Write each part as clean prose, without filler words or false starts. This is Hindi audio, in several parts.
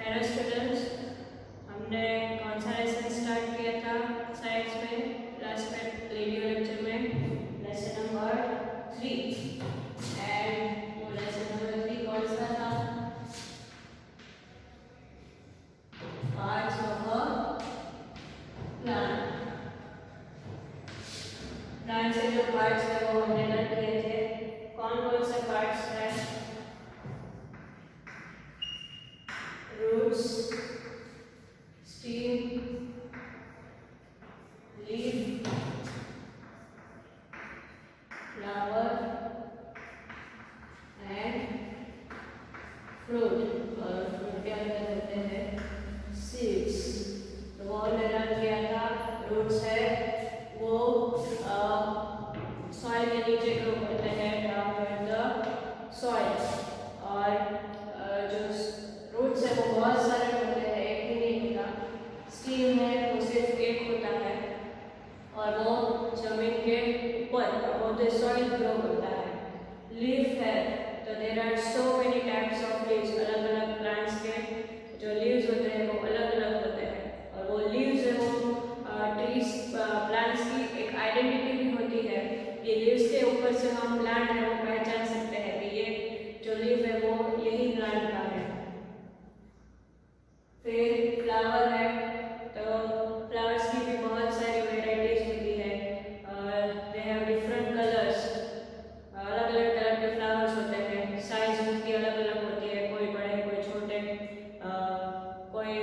हेलो स्टूडेंट्स, हमने कौन सा लेसन स्टार्ट किया था साइंस में लास्ट में रेडियो लेक्चर में? Lesson number 3। एंड वो लेसन नंबर 3 कौन सा था? Parts of a plant. Plant से जो पार्ट्स है वो हमने लर्न किए थे। कौन कौन से पार्ट्स हैं? Roots, stem, leaf, flower and fruit. और फ्रूट के अंदर होते हैं सीड्स। तो वो हमने लर्न किया था। रूट्स है वो सॉइल के नीचे ग्रो करते हैं, डाउन इन द सॉइल। और जो रूट्स है वो बहुत सारे होते हैं, एक ही नहीं होता। स्टीम है वो सिर्फ एक होता है और वो जमीन के ऊपर above the soil ग्रो करता है। लीफ है तो there are so many types of leaves. अलग अलग प्लांट्स के जो लीव्स होते हैं वो अलग अलग होते हैं और वो लीव्स है वो ट्रीज प्लांट्स की एक आइडेंटिटी भी होती है। ये लीव्स के ऊपर से हम प्लांट है वो पहचान सकते हैं कि ये जो लीव है वो यही प्लांट का है। फिर फ्लावर है तो फ्लावर्स की भी बहुत सारी वेराइटीज होती है। They have different colours. अलग अलग तरह के फ्लावर्स होते हैं, साइज उनकी अलग अलग होती है, कोई बड़े कोई छोटे। कोई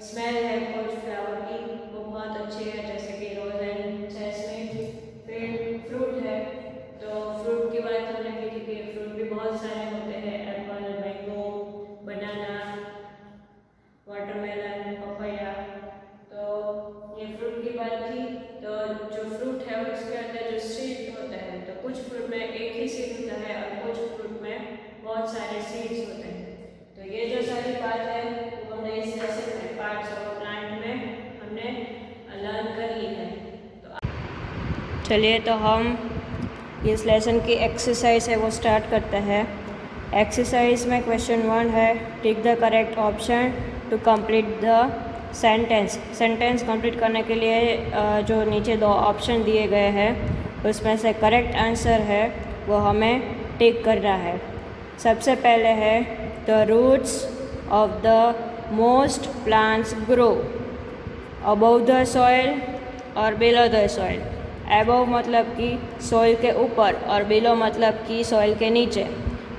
स्मेल है कुछ फ्लावर की वो बहुत अच्छी है, जैसे कि रोज एंड जैस्मिन। फिर फ्रूट है तो फ्रूट की बात हमने की थी कि फ्रूट भी बहुत सारे होते हैं, एप्पल, मैंगो, बनाना, वाटरमेलन, पपाया। तो ये फ्रूट की बात थी। तो जो फ्रूट है उसके अंदर जो सीड होता है, तो कुछ फ्रूट में एक ही सीड होता है और कुछ फ्रूट में बहुत सारे सीड्स होते हैं। तो ये जो सारी बात है वो हमने इस लेसन में पार्ट्स ऑफ प्लांट में हमने लर्न कर ली है। तो चलिए तो हम इस लेसन की एक्सरसाइज है वो स्टार्ट करते हैं। एक्सरसाइज में क्वेश्चन 1 है, tick the correct option to complete the sentence. Sentence complete करने के लिए जो नीचे 2 ऑप्शन दिए गए हैं उसमें से करेक्ट आंसर है वो हमें टिक करना है। सबसे पहले है the roots of the most plants grow above the soil और बिलो द सॉइल। अबव मतलब कि सॉइल के ऊपर और बिलो मतलब कि सॉइल के नीचे।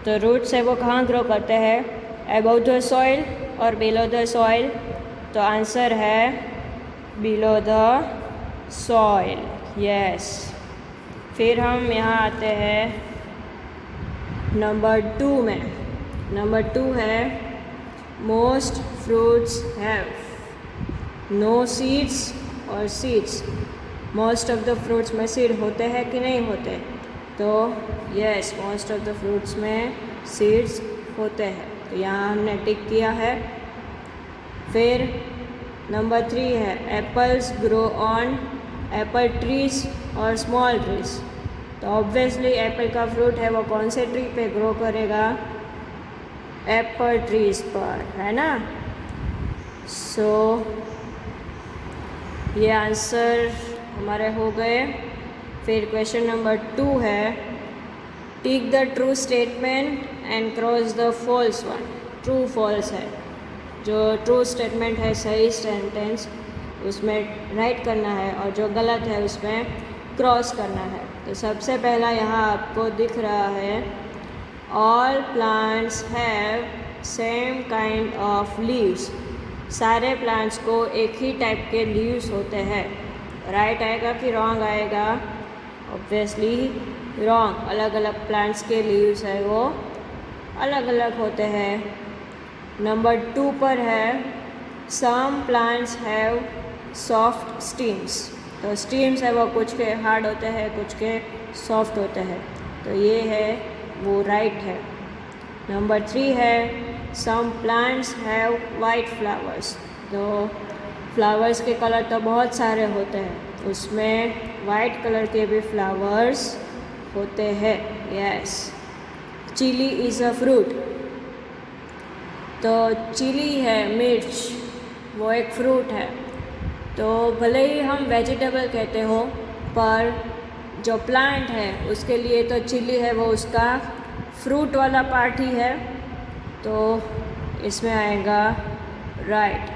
तो रूट्स है वो कहाँ ग्रो करते हैं? अबव द सॉइल और बिलो द सॉइल। तो आंसर है बिलो द सॉइल। यस। फिर हम यहाँ आते हैं नंबर 2 में। नंबर 2 है most fruits have no seeds और seeds. Most of the fruits में सीड होते हैं कि नहीं होते? तो yes, most of the fruits में सीड्स होते हैं। तो यहाँ हमने टिक किया है। फिर नंबर 3 है apples grow on Apple trees और स्मॉल ट्रीज। तो ऑब्वियसली एप्पल का फ्रूट है वो कौन से ट्री पे ग्रो करेगा? एप्पल ट्रीज पर, है ना? सो ये आंसर हमारे हो गए। फिर क्वेश्चन नंबर 2 है tick the true statement and cross the false one. True false है, जो ट्रू स्टेटमेंट है सही सेंटेंस उसमें राइट करना है और जो गलत है उसमें क्रॉस करना है। तो सबसे पहला यहाँ आपको दिख रहा है all plants have same kind of leaves. सारे प्लांट्स को एक ही टाइप के लीव्स होते हैं। राइट आएगा कि रॉन्ग आएगा? Obviously wrong. अलग अलग प्लांट्स के लीव्स है वो अलग अलग होते हैं। नंबर 2 पर है some plants have soft stems. तो स्टीम्स है वो कुछ के हार्ड होते हैं, कुछ के सॉफ्ट होते हैं। तो ये है वो राइट है। नंबर 3 है some plants have white flowers. तो फ्लावर्स के कलर तो बहुत सारे होते हैं, उसमें वाइट कलर के भी फ्लावर्स होते हैं। Yes. Chilli is a fruit. तो चिली है, मिर्च, वो एक फ्रूट है। तो भले ही हम वेजिटेबल कहते हो, पर जो प्लांट है उसके लिए तो चिली है वो उसका फ्रूट वाला पार्ट ही है। तो इसमें आएगा right,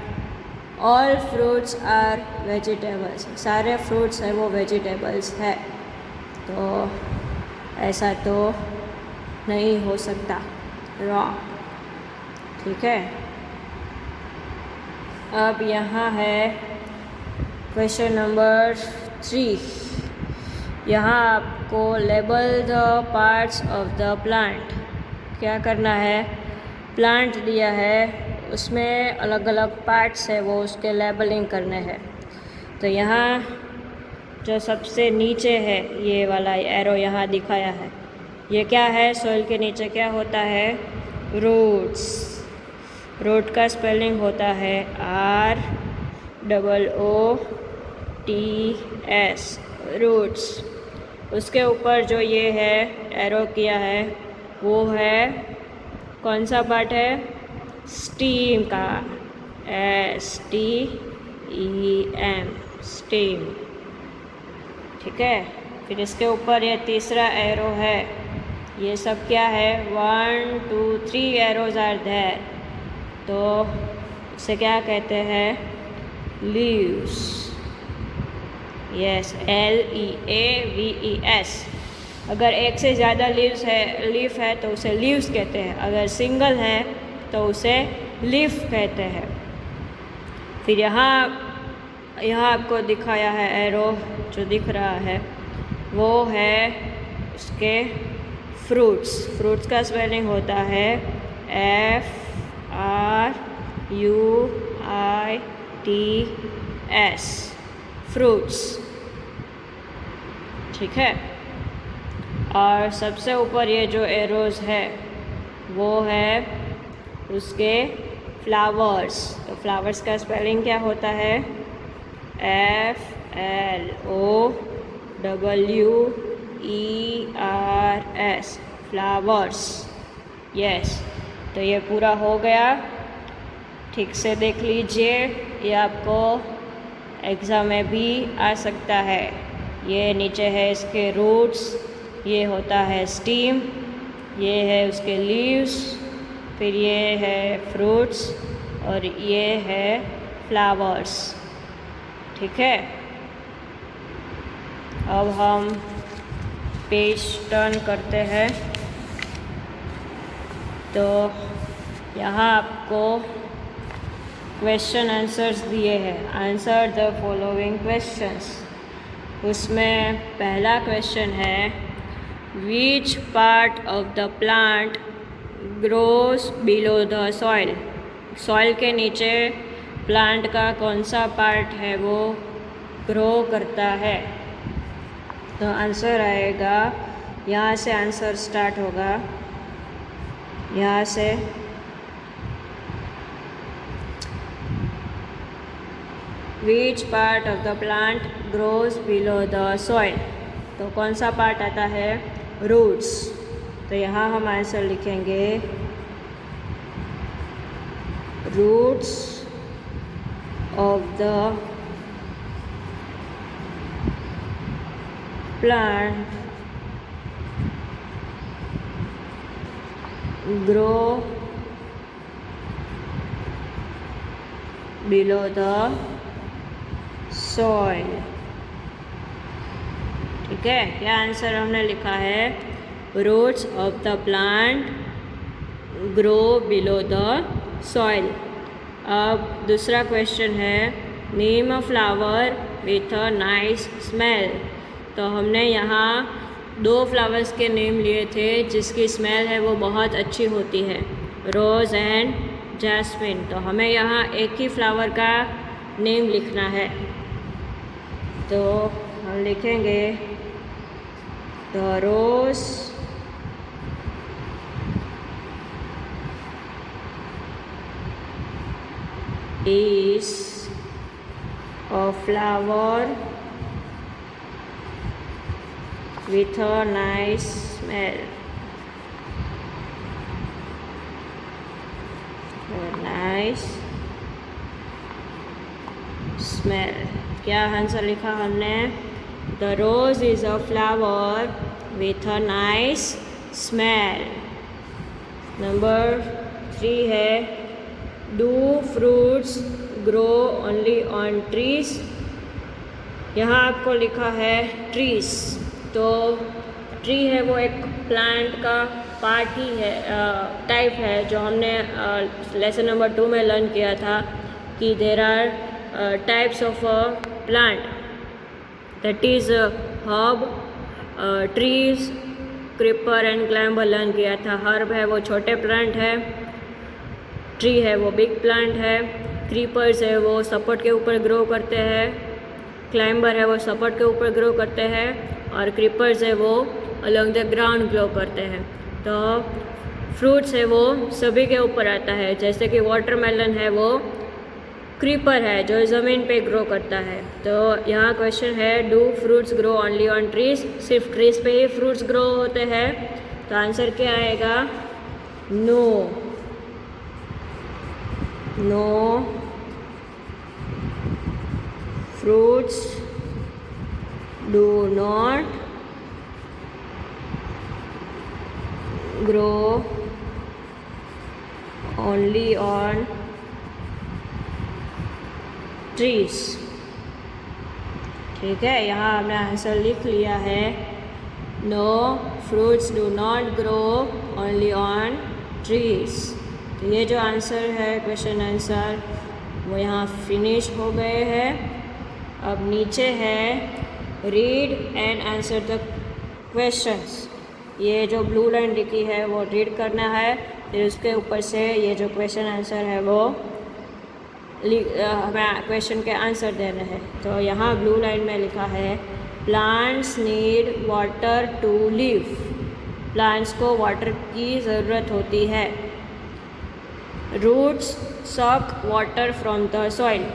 all fruits are vegetables, सारे फ्रूट्स हैं वो वेजिटेबल्स है। तो ऐसा तो नहीं हो सकता, रॉन्ग। ठीक है, अब यहाँ है क्वेश्चन नंबर 3। यहाँ आपको label the parts of the plant, क्या करना है, प्लांट दिया है उसमें अलग अलग पार्ट्स है वो उसके लेबलिंग करने हैं। तो यहाँ जो सबसे नीचे है ये वाला एरो यहाँ दिखाया है, ये क्या है, सॉइल के नीचे क्या होता है, रूट्स। रूट का स्पेलिंग होता है ROOTS, रूट्स। उसके ऊपर जो ये है एरो किया है वो है कौन सा पार्ट है, स्टीम का, STEM, स्टीम। ठीक है, फिर इसके ऊपर ये तीसरा एरो है, ये सब क्या है, 1 2 3 एरोज आर देयर। तो इसे क्या कहते हैं, लीव्स। Yes, LEAVES। अगर एक से ज़्यादा लीफ है तो उसे लीव्स कहते हैं, अगर सिंगल है तो उसे लीफ कहते हैं। फिर यहाँ आपको दिखाया है एरो जो दिख रहा है वो है उसके फ्रूट्स का स्पेलिंग होता है FRUITS, फ्रूट्स। ठीक है, और सबसे ऊपर ये जो एरोज है वो है उसके फ्लावर्स। तो फ्लावर्स का स्पेलिंग क्या होता है, FLOWERS, फ्लावर्स। यस, तो ये पूरा हो गया, ठीक से देख लीजिए, ये आपको एग्ज़ाम में भी आ सकता है। ये नीचे है इसके रूट्स, ये होता है स्टीम, ये है उसके लीव्स, फिर ये है फ्रूट्स और ये है फ्लावर्स। ठीक है, अब हम पेज टर्न करते हैं। तो यहाँ आपको क्वेश्चन आंसर्स दिए हैं, आंसर द फॉलोइंग क्वेश्चंस। उसमें पहला क्वेश्चन है, which part of the plant grows below the soil. Soil के नीचे प्लांट का कौन सा पार्ट है वो ग्रो करता है। तो आंसर आएगा, यहाँ से आंसर स्टार्ट होगा, यहाँ से विच part of the plant grows below the soil. तो कौन सा पार्ट आता है, रूट्स। तो यहाँ हम आंसर लिखेंगे, roots of the plant grow below the soil. ठीक है, क्या आंसर हमने लिखा है, roots of the plant grow below the soil. अब दूसरा क्वेश्चन है, name a flower with a nice smell. तो हमने यहाँ 2 फ्लावर्स के नेम लिए थे जिसकी स्मेल है वो बहुत अच्छी होती है, रोज़ एंड जैस्मिन। तो हमें यहाँ एक ही फ्लावर का नेम लिखना है। तो हम लिखेंगे, the rose is a flower with a nice smell. Nice smell. क्या आंसर लिखा हमने? The rose is a flower with a nice smell. Number 3 है, do fruits grow only on trees. यहाँ आपको लिखा है ट्रीज, तो ट्री है वो एक प्लांट का पार्ट ही है, टाइप है, जो हमने लेसन नंबर 2 में लर्न किया था कि there are types of plant, that is herb, trees, creeper and climber learn किया था। हर्ब है वो छोटे प्लांट है, ट्री है वो बिग प्लांट है, क्रीपर्स है वो सपोर्ट के ऊपर ग्रो करते हैं, क्लाइंबर है वो सपोर्ट के ऊपर ग्रो करते हैं, और क्रीपर्स है वो अलोंग द ग्राउंड ग्रो करते हैं। तो फ्रूट्स है वो सभी के ऊपर आता है, जैसे कि वाटरमेलन है वो क्रीपर है जो ज़मीन पे ग्रो करता है। तो यहाँ क्वेश्चन है, do fruits grow only on trees, सिर्फ ट्रीज पे ही फ्रूट्स ग्रो होते हैं? तो आंसर क्या आएगा? No. No fruits do not grow only on trees। ठीक है, यहाँ हमने आंसर लिख लिया है, no fruits do not grow only on trees. तो ये जो आंसर है, क्वेश्चन आंसर, वो यहाँ फिनिश हो गए हैं। अब नीचे है, read and answer the questions. ये जो ब्लू लाइन लिखी है वो रीड करना है, फिर उसके ऊपर से ये जो क्वेश्चन आंसर है वो हमें क्वेश्चन के आंसर देने हैं। तो यहाँ ब्लू लाइन में लिखा है, plants need water to live. Plants को वाटर की ज़रूरत होती है। रूट्स सक वाटर फ्रॉम द सॉइल।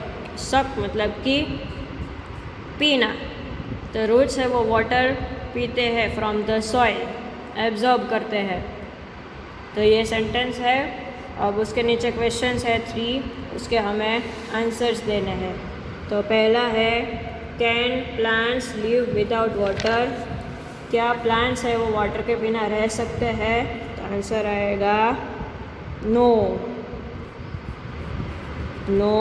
सक मतलब कि पीना, तो रूट्स है वो वाटर पीते हैं फ्रॉम द सॉइल, एब्जॉर्ब करते हैं। तो ये सेंटेंस है। अब उसके नीचे क्वेश्चंस है 3, उसके हमें आंसर्स देने हैं। तो पहला है, can plants live without water. क्या प्लांट्स है वो वाटर के बिना रह सकते हैं? तो आंसर आएगा no. No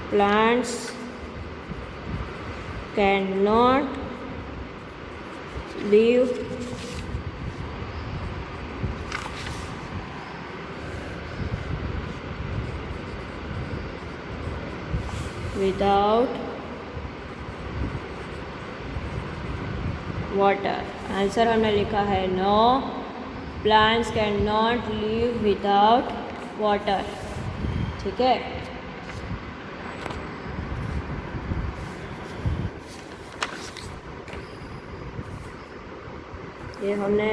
plants cannot live without water। Answer हमने लिखा है no, plants can not live without water. ठीक है, ये हमने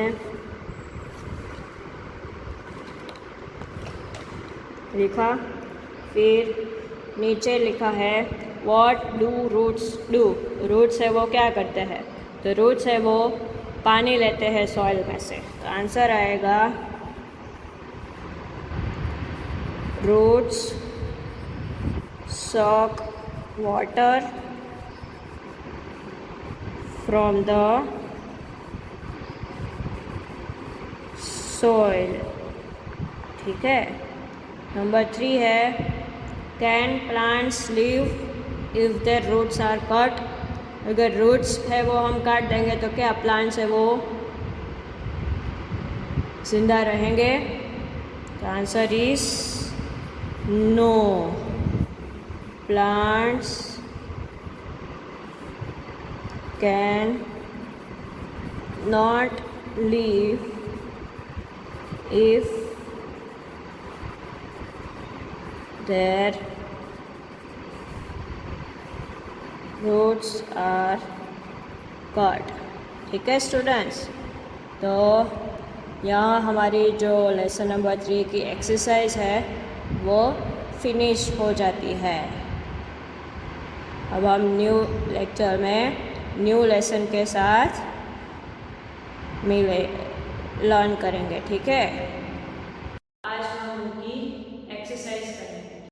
लिखा। फिर नीचे लिखा है, what do roots do. Roots है वो क्या करते हैं? तो रूट्स है वो पानी लेते हैं सॉइल में से। तो आंसर आएगा, roots soak water from the soil. ठीक है, नंबर 3 है, can plants live if their roots are cut. अगर रूट्स है वो हम काट देंगे तो क्या प्लांट्स है वो जिंदा रहेंगे? तो answer is no, plants can not live if their roots are cut। ठीक है स्टूडेंट्स, तो यहाँ हमारी जो लेसन नंबर 3 की एक्सरसाइज है वो फिनिश हो जाती है। अब हम न्यू लेक्चर में न्यू लेसन के साथ मिले लर्न करेंगे। ठीक है।